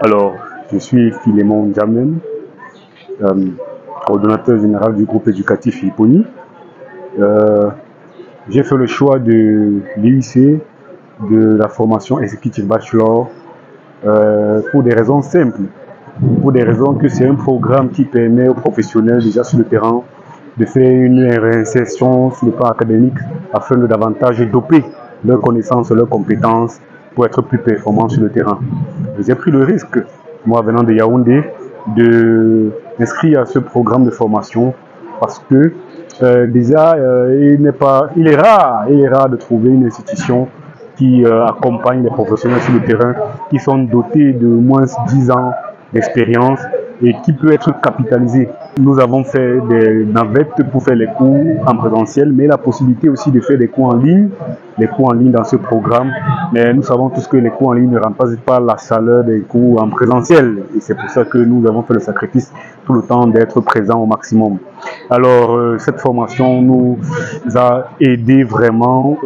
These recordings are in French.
Alors, je suis Philémon Djamem, coordonnateur général du groupe éducatif Hipponie. J'ai fait le choix de l'IUC, de la formation exécutive bachelor, pour des raisons simples. Pour des raisons que c'est un programme qui permet aux professionnels déjà sur le terrain de faire une réinsertion sur le plan académique afin de davantage doper leurs connaissances, leurs compétences pour être plus performants sur le terrain. J'ai pris le risque, moi venant de Yaoundé, de m'inscrire à ce programme de formation parce que déjà il est rare de trouver une institution qui accompagne les professionnels sur le terrain qui sont dotés de moins 10 ans d'expérience et qui peut être capitalisé. Nous avons fait des navettes pour faire les cours en présentiel, mais la possibilité aussi de faire des cours en ligne, dans ce programme. Mais nous savons tous que les cours en ligne ne remplacent pas la chaleur des cours en présentiel. Et c'est pour ça que nous avons fait le sacrifice tout le temps d'être présents au maximum. Alors, cette formation nous a aidé vraiment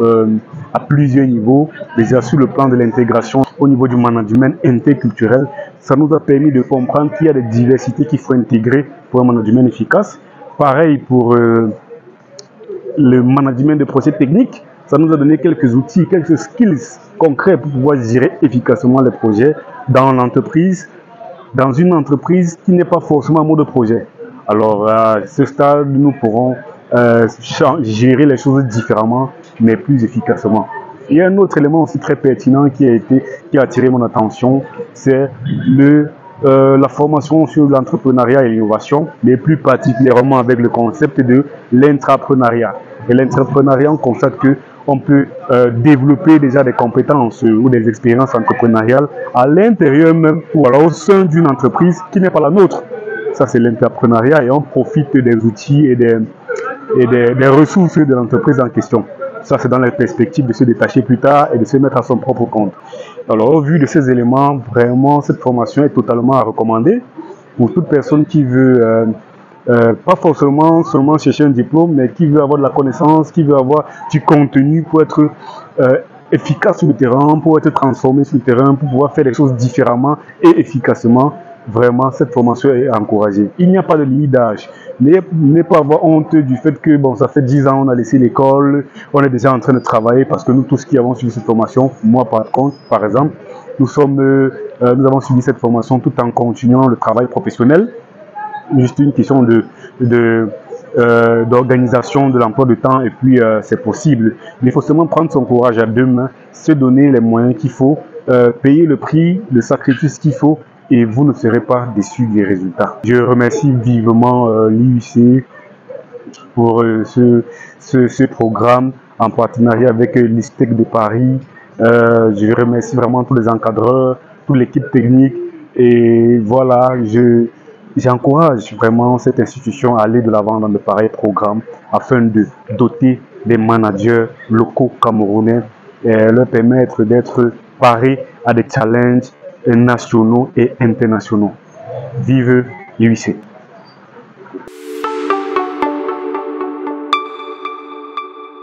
à plusieurs niveaux. Déjà sur le plan de l'intégration, au niveau du management interculturel, ça nous a permis de comprendre qu'il y a des diversités qu'il faut intégrer pour un management efficace. Pareil pour le management de projets techniques, ça nous a donné quelques outils, quelques skills concrets pour pouvoir gérer efficacement les projets dans l'entreprise, dans une entreprise qui n'est pas forcément en mode projet. Alors à ce stade, nous pourrons gérer les choses différemment, mais plus efficacement. Il y a un autre élément aussi très pertinent qui a attiré mon attention, c'est la formation sur l'entrepreneuriat et l'innovation, mais plus particulièrement avec le concept de l'intrapreneuriat. Et l'intrapreneuriat, on constate qu'on peut développer déjà des compétences ou des expériences entrepreneuriales à l'intérieur même ou alors au sein d'une entreprise qui n'est pas la nôtre. Ça, c'est l'intrapreneuriat et on profite des outils et des ressources de l'entreprise en question. Ça, c'est dans la perspective de se détacher plus tard et de se mettre à son propre compte. Alors, au vu de ces éléments, vraiment, cette formation est totalement à recommander pour toute personne qui veut, pas forcément seulement chercher un diplôme, mais qui veut avoir de la connaissance, qui veut avoir du contenu pour être efficace sur le terrain, pour être transformé sur le terrain, pour pouvoir faire les choses différemment et efficacement. Vraiment, cette formation est encouragée. Il n'y a pas de limite d'âge. N'ayez pas avoir honte du fait que bon, ça fait 10 ans, on a laissé l'école, on est déjà en train de travailler parce que nous tous qui avons suivi cette formation, moi par exemple, nous avons suivi cette formation tout en continuant le travail professionnel. Juste une question d'organisation de l'emploi de temps et puis c'est possible. Mais il faut seulement prendre son courage à deux mains, se donner les moyens qu'il faut, payer le prix, le sacrifice qu'il faut et vous ne serez pas déçus des résultats. Je remercie vivement l'IUC pour ce programme en partenariat avec l'ISTEC de Paris. Je remercie vraiment tous les encadreurs, toute l'équipe technique et voilà, j'encourage vraiment cette institution à aller de l'avant dans de pareils programmes afin de doter des managers locaux camerounais et leur permettre d'être parés à des challenges nationaux et internationaux. Vive l'IUC!